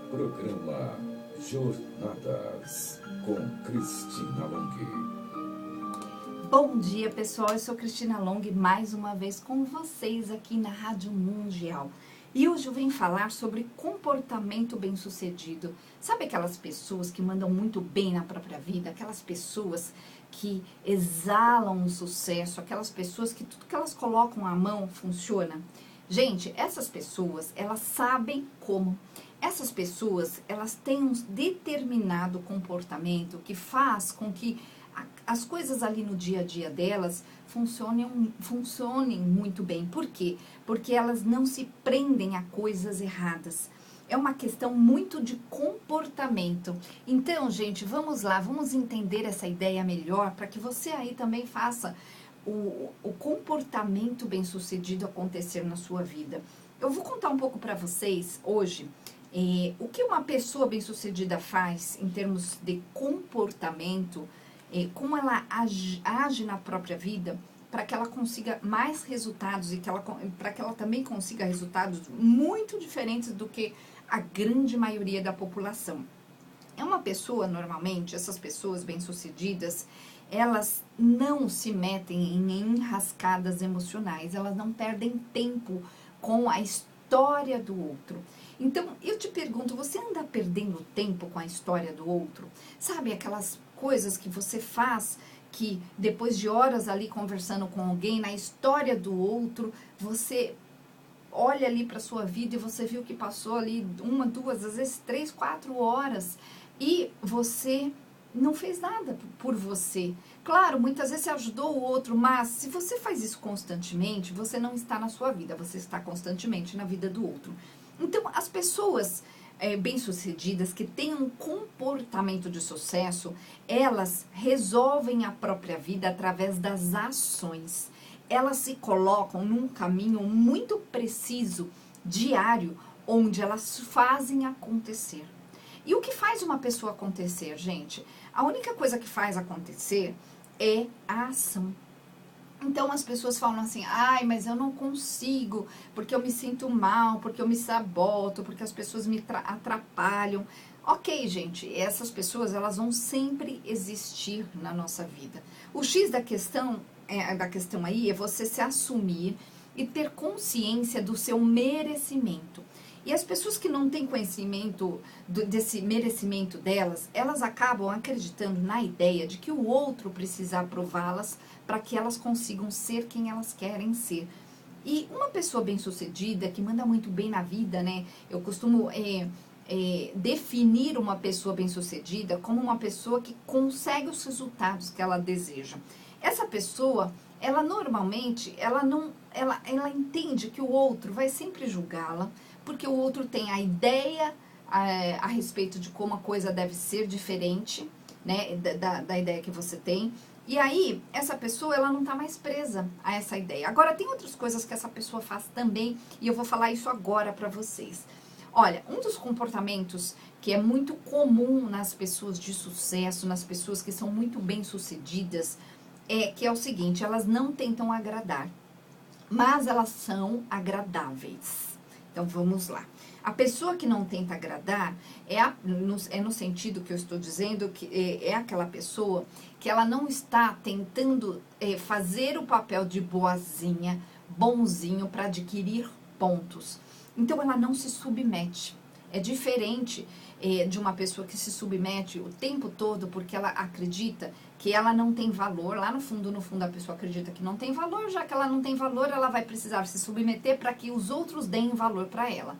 Programa Jornadas com Cristina Long. Bom dia, pessoal, eu sou Cristina Long, mais uma vez com vocês aqui na Rádio Mundial. E hoje eu venho falar sobre comportamento bem-sucedido. Sabe aquelas pessoas que mandam muito bem na própria vida? Aquelas pessoas que exalam o sucesso, aquelas pessoas que tudo que elas colocam à mão funciona? Gente, essas pessoas, elas sabem como. Essas pessoas, elas têm um determinado comportamento que faz com que as coisas ali no dia a dia delas funcionem muito bem. Por quê? Porque elas não se prendem a coisas erradas. É uma questão muito de comportamento. Então, gente, vamos lá, vamos entender essa ideia melhor para que você aí também faça o comportamento bem-sucedido acontecer na sua vida. Eu vou contar um pouco para vocês hoje o que uma pessoa bem-sucedida faz em termos de comportamento, como ela age na própria vida para que ela consiga mais resultados e para que ela também consiga resultados muito diferentes do que a grande maioria da população. É uma pessoa, normalmente, essas pessoas bem-sucedidas, elas não se metem em enrascadas emocionais, elas não perdem tempo com a história do outro. Então, eu te pergunto, você anda perdendo tempo com a história do outro? Sabe, aquelas coisas que você faz que depois de horas ali conversando com alguém, na história do outro, você olha ali para sua vida e você viu que passou ali 1, 2, às vezes 3, 4 horas e você não fez nada por você. Claro, muitas vezes você ajudou o outro, mas se você faz isso constantemente, você não está na sua vida, você está constantemente na vida do outro. Então, as pessoas bem-sucedidas, que têm um comportamento de sucesso, elas resolvem a própria vida através das ações. Elas se colocam num caminho muito preciso, diário, onde elas fazem acontecer. E o que faz uma pessoa acontecer, gente? A única coisa que faz acontecer é a ação. Então as pessoas falam assim, ai, mas eu não consigo, porque eu me sinto mal, porque eu me saboto, porque as pessoas me atrapalham. Ok, gente, essas pessoas, elas vão sempre existir na nossa vida. O X da questão aí é você se assumir e ter consciência do seu merecimento. E as pessoas que não têm conhecimento desse merecimento delas, elas acabam acreditando na ideia de que o outro precisa aprová-las para que elas consigam ser quem elas querem ser. E uma pessoa bem-sucedida, que manda muito bem na vida, né? Eu costumo definir uma pessoa bem-sucedida como uma pessoa que consegue os resultados que ela deseja. Essa pessoa, ela normalmente, ela entende que o outro vai sempre julgá-la, porque o outro tem a ideia a respeito de como a coisa deve ser diferente, né, da ideia que você tem. E aí, essa pessoa, ela não tá mais presa a essa ideia. Agora, tem outras coisas que essa pessoa faz também, e eu vou falar isso agora pra vocês. Olha, um dos comportamentos que é muito comum nas pessoas de sucesso, nas pessoas que são muito bem-sucedidas, é o seguinte, elas não tentam agradar, mas elas são agradáveis. Então, vamos lá. A pessoa que não tenta agradar no sentido que eu estou dizendo, que é aquela pessoa que ela não está tentando fazer o papel de boazinha, bonzinho para adquirir pontos. Então, ela não se submete. É diferente de uma pessoa que se submete o tempo todo porque ela acredita que ela não tem valor. Lá no fundo, a pessoa acredita que não tem valor. Já que ela não tem valor, ela vai precisar se submeter para que os outros deem valor para ela.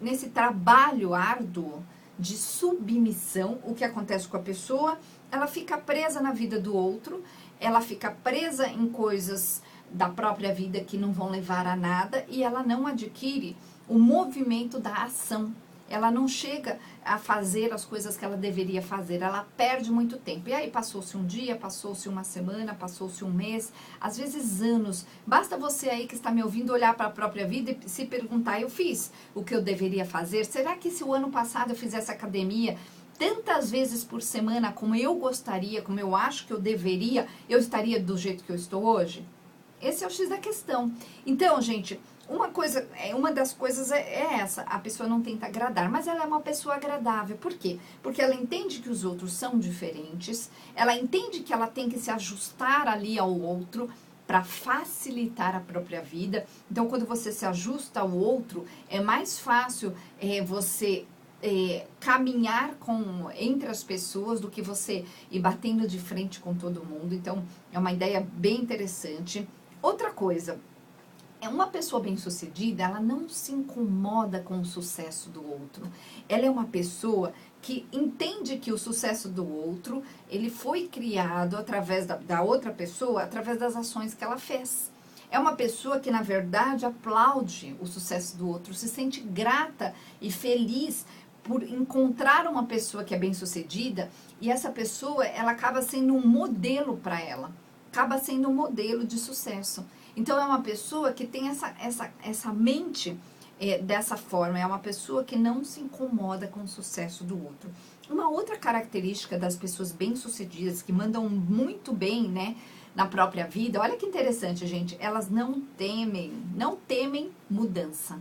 Nesse trabalho árduo de submissão, o que acontece com a pessoa? Ela fica presa na vida do outro, ela fica presa em coisas da própria vida que não vão levar a nada e ela não adquire o movimento da ação. Ela não chega a fazer as coisas que ela deveria fazer, ela perde muito tempo. E aí passou-se um dia, passou-se uma semana, passou-se um mês, às vezes anos. Basta você aí que está me ouvindo olhar para a própria vida e se perguntar, eu fiz o que eu deveria fazer? Será que se o ano passado eu fizesse academia tantas vezes por semana como eu gostaria, como eu acho que eu deveria, eu estaria do jeito que eu estou hoje? Esse é o X da questão. Então, gente, uma das coisas é essa, a pessoa não tenta agradar, mas ela é uma pessoa agradável. Por quê? Porque ela entende que os outros são diferentes, ela entende que ela tem que se ajustar ali ao outro para facilitar a própria vida. Então, quando você se ajusta ao outro, é mais fácil você caminhar entre as pessoas do que você ir batendo de frente com todo mundo. Então, é uma ideia bem interessante. Outra coisa, uma pessoa bem-sucedida, ela não se incomoda com o sucesso do outro. Ela é uma pessoa que entende que o sucesso do outro, ele foi criado através da outra pessoa, através das ações que ela fez. É uma pessoa que, na verdade, aplaude o sucesso do outro, se sente grata e feliz por encontrar uma pessoa que é bem-sucedida, e essa pessoa, ela acaba sendo um modelo para ela, acaba sendo um modelo de sucesso. Então, é uma pessoa que tem essa mente dessa forma, é uma pessoa que não se incomoda com o sucesso do outro. Uma outra característica das pessoas bem-sucedidas, que mandam muito bem, né, na própria vida, olha que interessante, gente, elas não temem mudança.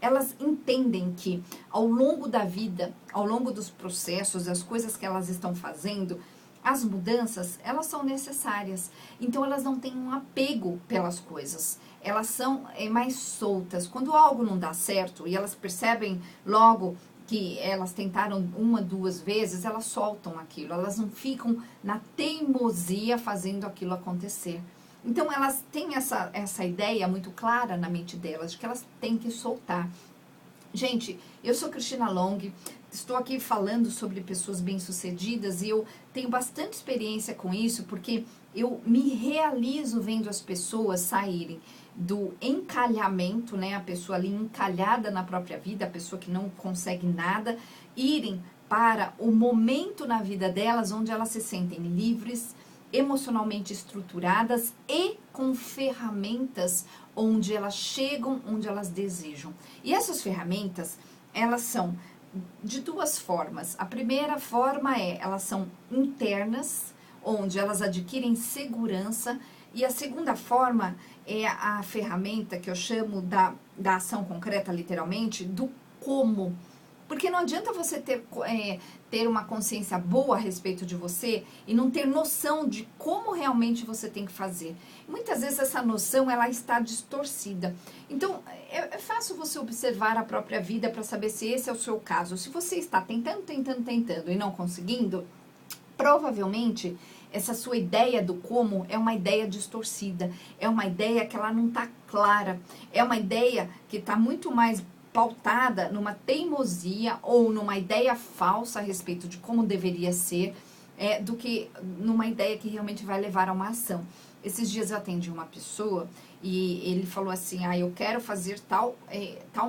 Elas entendem que ao longo da vida, ao longo dos processos, das coisas que elas estão fazendo, as mudanças, elas são necessárias. Então, elas não têm um apego pelas coisas. Elas são mais soltas. Quando algo não dá certo e elas percebem logo que elas tentaram 1, 2 vezes, elas soltam aquilo. Elas não ficam na teimosia fazendo aquilo acontecer. Então, elas têm essa ideia muito clara na mente delas, de que elas têm que soltar. Gente, eu sou Cristina Long, estou aqui falando sobre pessoas bem-sucedidas e eu tenho bastante experiência com isso, porque eu me realizo vendo as pessoas saírem do encalhamento, né, a pessoa ali encalhada na própria vida, a pessoa que não consegue nada, irem para o momento na vida delas onde elas se sentem livres, emocionalmente estruturadas e com ferramentas onde elas chegam, onde elas desejam. E essas ferramentas, elas são de 2 formas. A primeira forma elas são internas, onde elas adquirem segurança, e a segunda forma é a ferramenta que eu chamo da ação concreta, literalmente, do como. Porque não adianta você ter uma consciência boa a respeito de você e não ter noção de como realmente você tem que fazer. Muitas vezes essa noção ela está distorcida. Então, é fácil você observar a própria vida para saber se esse é o seu caso. Se você está tentando e não conseguindo, provavelmente essa sua ideia do como é uma ideia distorcida. É uma ideia que ela não está clara. É uma ideia que está muito mais pautada numa teimosia ou numa ideia falsa a respeito de como deveria ser, do que numa ideia que realmente vai levar a uma ação. Esses dias eu atendi uma pessoa e ele falou assim, eu quero fazer tal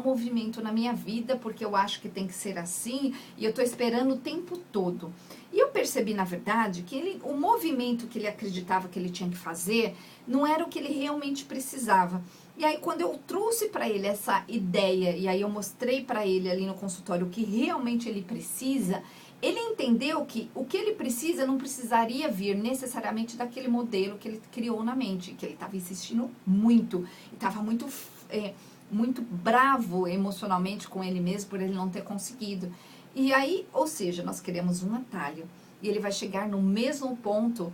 movimento na minha vida porque eu acho que tem que ser assim e eu estou esperando o tempo todo. E eu percebi, na verdade, que o movimento que ele acreditava que ele tinha que fazer não era o que ele realmente precisava. E aí, quando eu trouxe para ele essa ideia, e aí eu mostrei para ele ali no consultório o que realmente ele precisa, ele entendeu que o que ele precisa não precisaria vir necessariamente daquele modelo que ele criou na mente, que ele estava insistindo muito, estava muito bravo emocionalmente com ele mesmo por ele não ter conseguido. E aí, ou seja, nós queremos um atalho, e ele vai chegar no mesmo ponto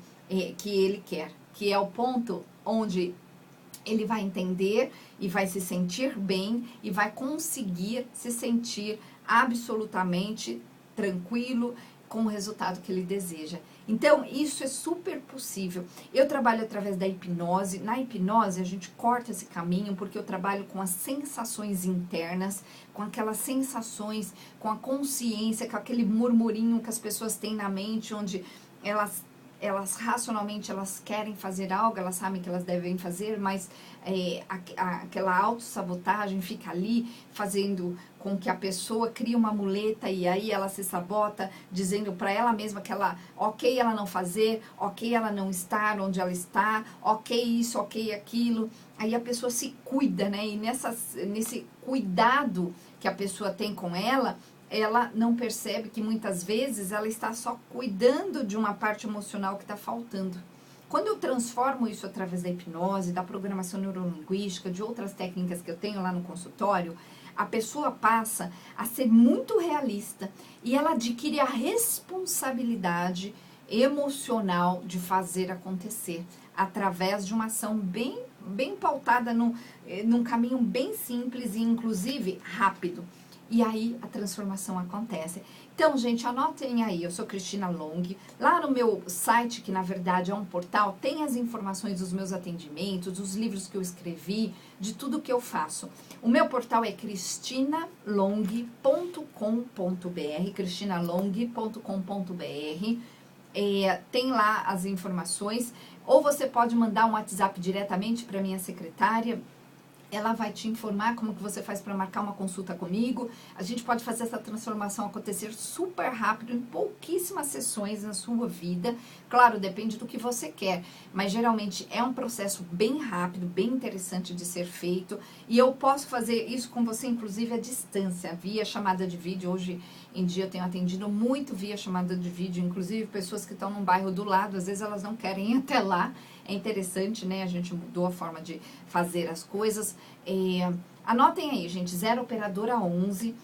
que ele quer, que é o ponto onde ele vai entender e vai se sentir bem e vai conseguir se sentir absolutamente tranquilo com o resultado que ele deseja. Então, isso é super possível. Eu trabalho através da hipnose. Na hipnose, a gente corta esse caminho porque eu trabalho com as sensações internas, com aquelas sensações, com a consciência, com aquele murmurinho que as pessoas têm na mente, onde elas racionalmente elas querem fazer algo, elas sabem que elas devem fazer, mas aquela autossabotagem fica ali fazendo com que a pessoa crie uma muleta e aí ela se sabota, dizendo para ela mesma que ok ela não fazer, ok ela não estar onde ela está, ok isso, ok aquilo. Aí a pessoa se cuida, né? E nesse cuidado que a pessoa tem com ela não percebe que muitas vezes ela está só cuidando de uma parte emocional que está faltando. Quando eu transformo isso através da hipnose, da programação neurolinguística, de outras técnicas que eu tenho lá no consultório, a pessoa passa a ser muito realista e ela adquire a responsabilidade emocional de fazer acontecer através de uma ação bem pautada num caminho bem simples e inclusive rápido. E aí a transformação acontece. Então, gente, anotem aí, eu sou Cristina Long. Lá no meu site, que na verdade é um portal, tem as informações dos meus atendimentos, dos livros que eu escrevi, de tudo que eu faço. O meu portal é cristinalong.com.br, cristinalong.com.br. Tem lá as informações, ou você pode mandar um WhatsApp diretamente para minha secretária. Ela vai te informar como que você faz para marcar uma consulta comigo. A gente pode fazer essa transformação acontecer super rápido, em pouquíssimas sessões na sua vida. Claro, depende do que você quer, mas geralmente é um processo bem rápido, bem interessante de ser feito. E eu posso fazer isso com você, inclusive, à distância, via chamada de vídeo. Hoje em dia eu tenho atendido muito via chamada de vídeo, inclusive pessoas que estão num bairro do lado, às vezes elas não querem ir até lá. É interessante, né? A gente mudou a forma de fazer as coisas. Anotem aí, gente, 0 operadora 11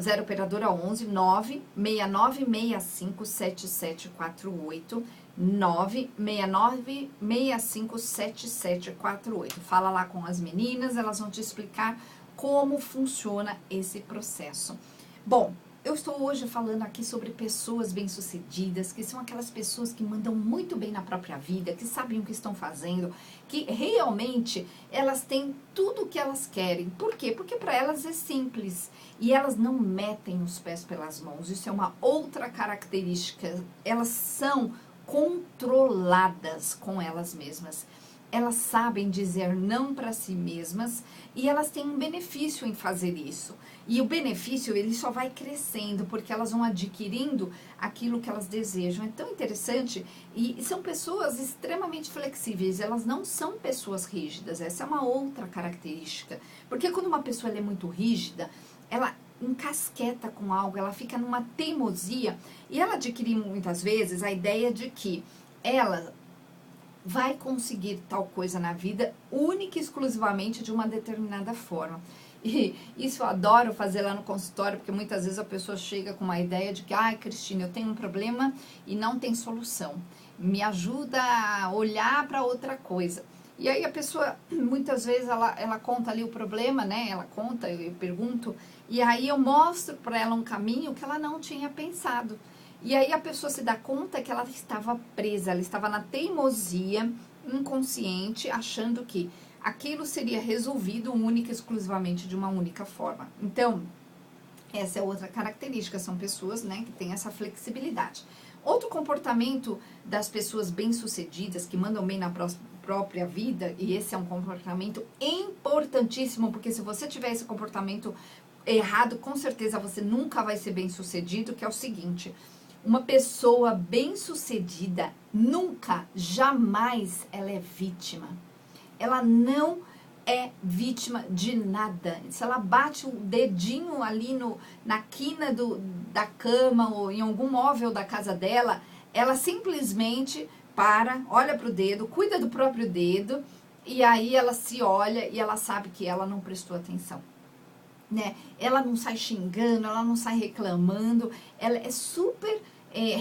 0 operadora 11 96965 7748 96965 7748. Fala lá com as meninas, elas vão te explicar como funciona esse processo. Bom, eu estou hoje falando aqui sobre pessoas bem-sucedidas, que são aquelas pessoas que mandam muito bem na própria vida, que sabem o que estão fazendo, que realmente elas têm tudo o que elas querem. Por quê? Porque para elas é simples e elas não metem os pés pelas mãos. Isso é uma outra característica. Elas são controladas com elas mesmas. Elas sabem dizer não para si mesmas e elas têm um benefício em fazer isso. E o benefício, ele só vai crescendo, porque elas vão adquirindo aquilo que elas desejam. É tão interessante, e são pessoas extremamente flexíveis, elas não são pessoas rígidas, essa é uma outra característica. Porque quando uma pessoa ela é muito rígida, ela encasqueta com algo, ela fica numa teimosia, e ela adquire muitas vezes a ideia de que ela vai conseguir tal coisa na vida única e exclusivamente de uma determinada forma. E isso eu adoro fazer lá no consultório, porque muitas vezes a pessoa chega com uma ideia de que, ai, Cristina, eu tenho um problema e não tem solução. Me ajuda a olhar para outra coisa. E aí a pessoa, muitas vezes, ela conta ali o problema, né? Ela conta, eu pergunto, e aí eu mostro para ela um caminho que ela não tinha pensado. E aí a pessoa se dá conta que ela estava presa, ela estava na teimosia inconsciente, achando que aquilo seria resolvido única e exclusivamente de uma única forma. Então, essa é outra característica, são pessoas, né, que têm essa flexibilidade. Outro comportamento das pessoas bem-sucedidas, que mandam bem na própria vida, e esse é um comportamento importantíssimo, porque se você tiver esse comportamento errado, com certeza você nunca vai ser bem-sucedido, que é o seguinte: uma pessoa bem-sucedida nunca, jamais, ela é vítima. Ela não é vítima de nada. Se ela bate o dedinho ali na quina da cama ou em algum móvel da casa dela, ela simplesmente olha para o dedo, cuida do próprio dedo, e aí ela se olha e ela sabe que ela não prestou atenção. Né? Ela não sai xingando, ela não sai reclamando, ela é super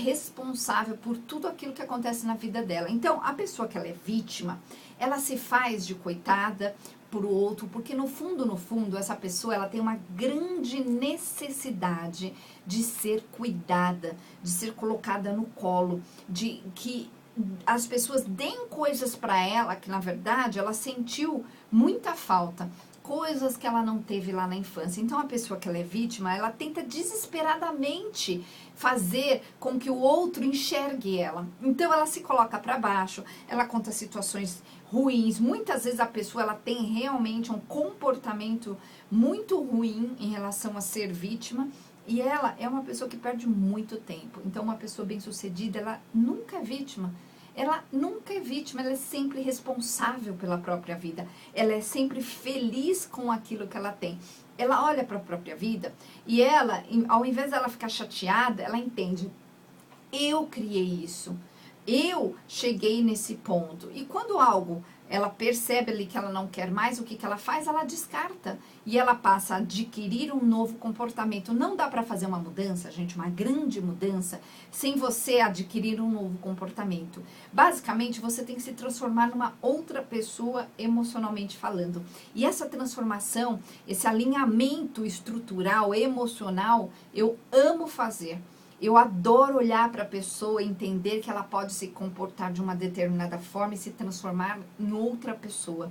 responsável por tudo aquilo que acontece na vida dela. Então, a pessoa que ela é vítima, ela se faz de coitada pro outro, porque no fundo, essa pessoa ela tem uma grande necessidade de ser cuidada, de ser colocada no colo, de que as pessoas deem coisas para ela que, na verdade, ela sentiu muita falta. Coisas que ela não teve lá na infância. Então, a pessoa que ela é vítima, ela tenta desesperadamente fazer com que o outro enxergue ela. Então, ela se coloca para baixo, ela conta situações ruins. Muitas vezes a pessoa ela tem realmente um comportamento muito ruim em relação a ser vítima. E ela é uma pessoa que perde muito tempo. Então, uma pessoa bem-sucedida, ela nunca é vítima. Ela nunca é vítima, ela é sempre responsável pela própria vida. Ela é sempre feliz com aquilo que ela tem. Ela olha para a própria vida e ela, ao invés dela ficar chateada, ela entende. eu criei isso. Eu cheguei nesse ponto. E quando algo, ela percebe ali que ela não quer mais, o que ela faz? Ela descarta. E ela passa a adquirir um novo comportamento. Não dá para fazer uma mudança, gente, uma grande mudança, sem você adquirir um novo comportamento. Basicamente, você tem que se transformar numa outra pessoa emocionalmente falando. E essa transformação, esse alinhamento estrutural, emocional, eu amo fazer. Eu adoro olhar para a pessoa e entender que ela pode se comportar de uma determinada forma e se transformar em outra pessoa.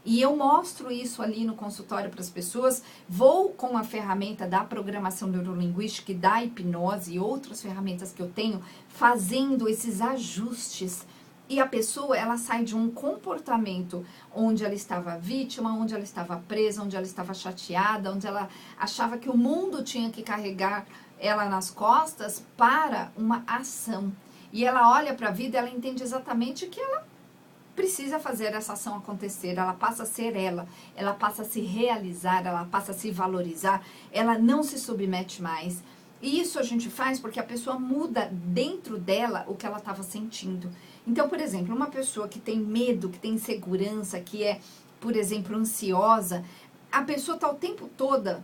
E eu mostro isso ali no consultório para as pessoas, vou com a ferramenta da programação neurolinguística e da hipnose e outras ferramentas que eu tenho, fazendo esses ajustes. E a pessoa, ela sai de um comportamento onde ela estava vítima, onde ela estava presa, onde ela estava chateada, onde ela achava que o mundo tinha que carregar ela nas costas, para uma ação. E ela olha para a vida, ela entende exatamente que ela precisa fazer essa ação acontecer, ela passa a ser ela passa a se realizar, ela passa a se valorizar, ela não se submete mais. E isso a gente faz porque a pessoa muda dentro dela o que ela estava sentindo. Então, por exemplo, uma pessoa que tem medo, que tem insegurança, que é, por exemplo, ansiosa, a pessoa está o tempo todo,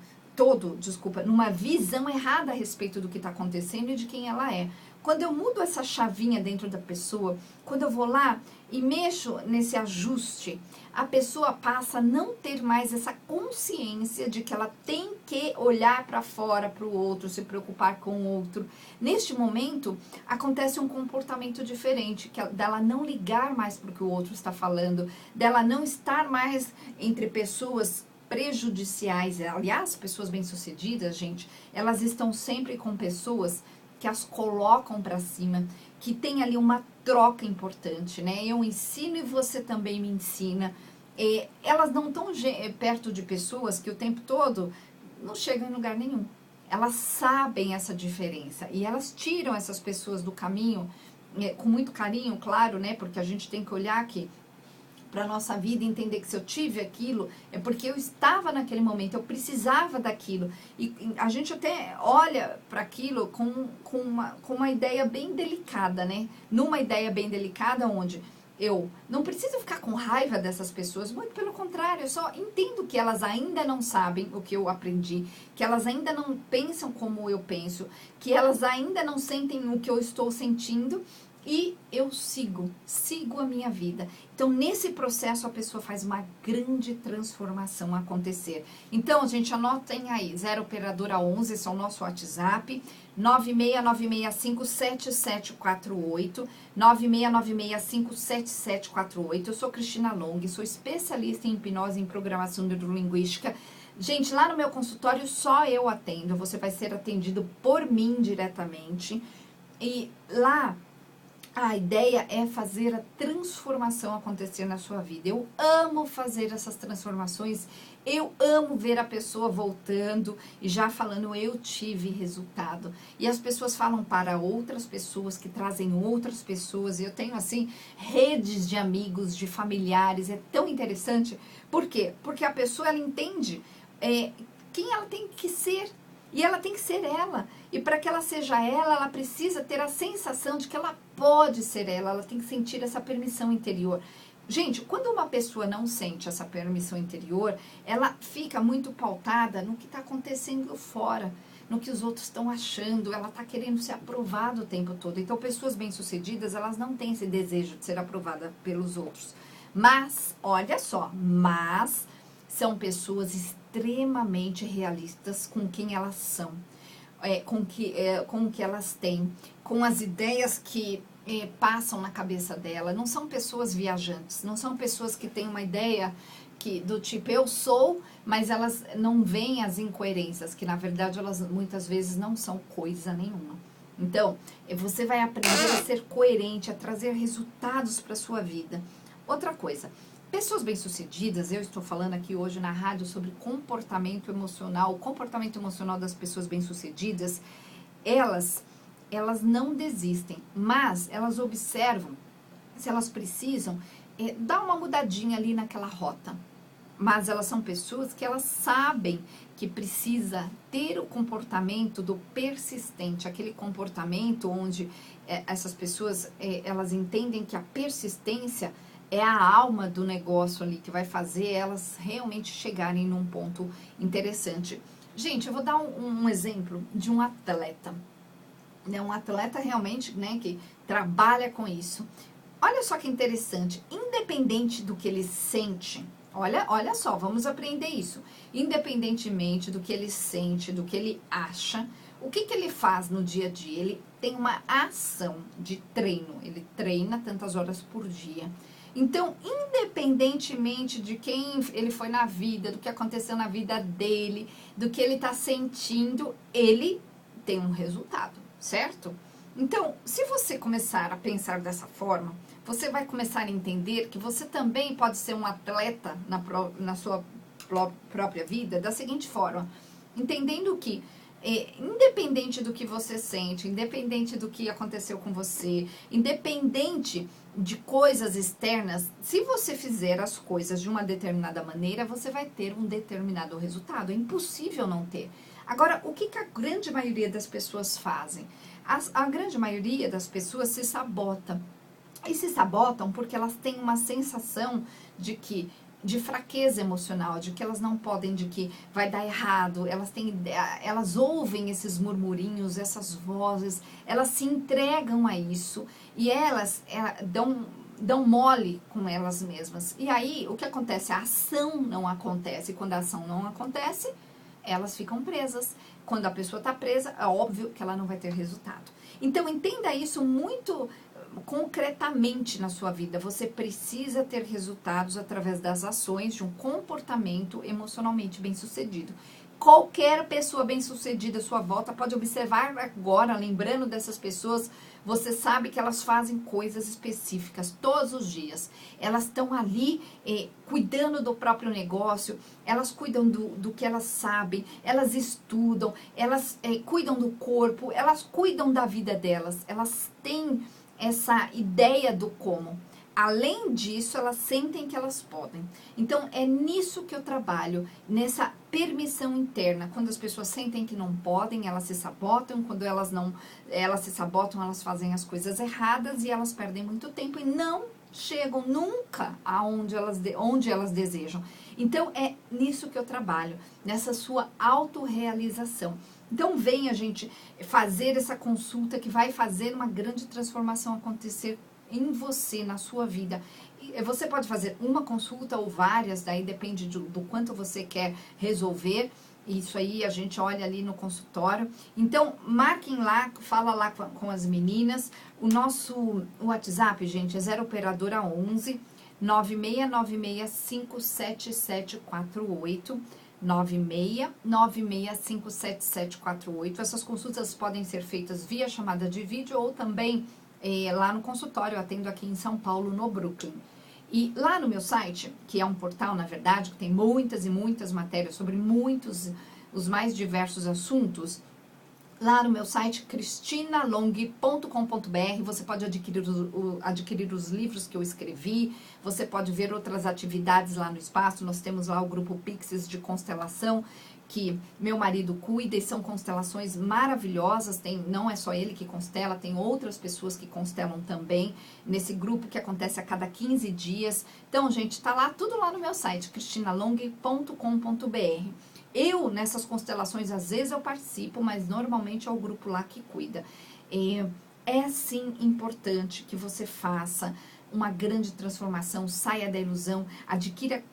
numa visão errada a respeito do que está acontecendo e de quem ela é. Quando eu mudo essa chavinha dentro da pessoa, quando eu vou lá e mexo nesse ajuste, a pessoa passa a não ter mais essa consciência de que ela tem que olhar para fora, para o outro, se preocupar com o outro. Neste momento, acontece um comportamento diferente, que dela não ligar mais para o que o outro está falando, dela não estar mais entre pessoas prejudiciais. Aliás, pessoas bem-sucedidas, gente, elas estão sempre com pessoas que as colocam para cima, que tem ali uma troca importante, né? Eu ensino e você também me ensina. Elas não estão perto de pessoas que o tempo todo não chegam em lugar nenhum. Elas sabem essa diferença e elas tiram essas pessoas do caminho com muito carinho, claro, né? Porque a gente tem que olhar aqui para a nossa vida e entender que se eu tive aquilo, é porque eu estava naquele momento, eu precisava daquilo. E a gente até olha para aquilo com uma ideia bem delicada, né? Numa ideia bem delicada, onde eu não preciso ficar com raiva dessas pessoas, muito pelo contrário, eu só entendo que elas ainda não sabem o que eu aprendi, que elas ainda não pensam como eu penso, que elas ainda não sentem o que eu estou sentindo, e eu sigo a minha vida. Então, nesse processo, a pessoa faz uma grande transformação acontecer. Então, gente, anotem aí, 0 operadora 11, esse é o nosso WhatsApp, 969657748, 969657748. Eu sou Cristina Long, sou especialista em hipnose e em programação neurolinguística. Gente, lá no meu consultório só eu atendo, você vai ser atendido por mim diretamente. E lá a ideia é fazer a transformação acontecer na sua vida. Eu amo fazer essas transformações, eu amo ver a pessoa voltando e já falando, eu tive resultado. E as pessoas falam para outras pessoas, que trazem outras pessoas. E eu tenho, assim, redes de amigos, de familiares. É tão interessante. Por quê? Porque a pessoa, ela entende quem ela tem que ser. E ela tem que ser ela. E para que ela seja ela precisa ter a sensação de que ela pode ser ela tem que sentir essa permissão interior. Gente, quando uma pessoa não sente essa permissão interior, ela fica muito pautada no que está acontecendo fora, no que os outros estão achando, ela está querendo ser aprovada o tempo todo. Então, pessoas bem-sucedidas, elas não têm esse desejo de ser aprovada pelos outros. Mas, olha só, são pessoas extremamente realistas com quem elas são, com o que elas têm, com as ideias que passam na cabeça dela. Não são pessoas viajantes, não são pessoas que têm uma ideia do tipo, eu sou, mas elas não veem as incoerências, que na verdade elas muitas vezes não são coisa nenhuma. Então, você vai aprender a ser coerente, a trazer resultados para a sua vida. Outra coisa, pessoas bem-sucedidas, eu estou falando aqui hoje na rádio sobre comportamento emocional, o comportamento emocional das pessoas bem-sucedidas, elas não desistem, mas elas observam se elas precisam dar uma mudadinha ali naquela rota. mas elas são pessoas que elas sabem que precisa ter o comportamento do persistente, aquele comportamento onde essas pessoas, elas entendem que a persistência é a alma do negócio ali, que vai fazer elas realmente chegarem num ponto interessante. Gente, eu vou dar um exemplo de um atleta, né? Um atleta realmente, né, que trabalha com isso. Olha só que interessante, independente do que ele sente, olha só, vamos aprender isso. Independentemente do que ele sente, do que ele acha, o que ele faz no dia a dia? Ele tem uma ação de treino, ele treina tantas horas por dia. Então, independentemente de quem ele foi na vida, do que aconteceu na vida dele, do que ele está sentindo, ele tem um resultado, certo? Então, se você começar a pensar dessa forma, você vai começar a entender que você também pode ser um atleta na sua própria vida da seguinte forma, entendendo que independente do que você sente, independente do que aconteceu com você, independente de coisas externas, se você fizer as coisas de uma determinada maneira, você vai ter um determinado resultado. É impossível não ter. Agora, o que a grande maioria das pessoas fazem? A grande maioria das pessoas se sabota. E se sabotam porque elas têm uma sensação de fraqueza emocional, de que elas não podem, de que vai dar errado, elas ouvem esses murmurinhos, essas vozes, elas se entregam a isso e elas dão mole com elas mesmas. E aí, o que acontece? A ação não acontece. Quando a ação não acontece, elas ficam presas. Quando a pessoa está presa, é óbvio que ela não vai ter resultado. Então, entenda isso muito concretamente na sua vida. Você precisa ter resultados através das ações de um comportamento emocionalmente bem-sucedido. Qualquer pessoa bem-sucedida à sua volta pode observar agora, lembrando dessas pessoas, você sabe que elas fazem coisas específicas todos os dias. Elas estão ali cuidando do próprio negócio, elas cuidam do que elas sabem, elas estudam, elas cuidam do corpo, elas cuidam da vida delas, elas têm essa ideia do como. Além disso, elas sentem que elas podem. Então, é nisso que eu trabalho, nessa permissão interna. Quando as pessoas sentem que não podem, elas se sabotam. Quando elas se sabotam, elas fazem as coisas erradas e elas perdem muito tempo e não chegam nunca onde elas desejam. Então, é nisso que eu trabalho, nessa sua autorrealização. Então, venha, gente, fazer essa consulta que vai fazer uma grande transformação acontecer em você, na sua vida. E você pode fazer uma consulta ou várias, daí depende do quanto você quer resolver. Isso aí a gente olha ali no consultório. Então, marquem lá, fala lá com as meninas. O nosso WhatsApp, gente, é 0 operadora 11 969657748. 969657748. Essas consultas podem ser feitas via chamada de vídeo ou também lá no consultório. Eu atendo aqui em São Paulo, no Brooklyn. E lá no meu site, que é um portal, na verdade, que tem muitas e muitas matérias sobre os mais diversos assuntos, lá no meu site, cristinalong.com.br, você pode adquirir os livros que eu escrevi, você pode ver outras atividades lá no espaço. Nós temos lá o grupo Pixies de constelação, que meu marido cuida, e são constelações maravilhosas. Não é só ele que constela, tem outras pessoas que constelam também, nesse grupo que acontece a cada 15 dias. Então, gente, tá lá, tudo lá no meu site, cristinalong.com.br. Nessas constelações, às vezes eu participo, mas normalmente é o grupo lá que cuida. É sim importante que você faça uma grande transformação, saia da ilusão, adquira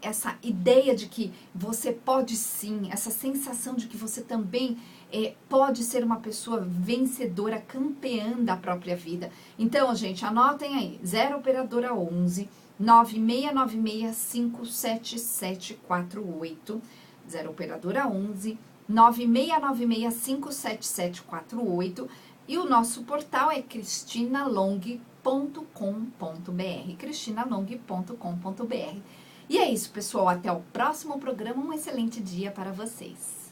essa ideia de que você pode sim, essa sensação de que você também pode ser uma pessoa vencedora, campeã da própria vida. Então, gente, anotem aí, 0 operadora 11 969657748. 0 operadora 11 969657748, e o nosso portal é cristinalong.com.br, cristinalong.com.br. E é isso, pessoal, até o próximo programa, um excelente dia para vocês.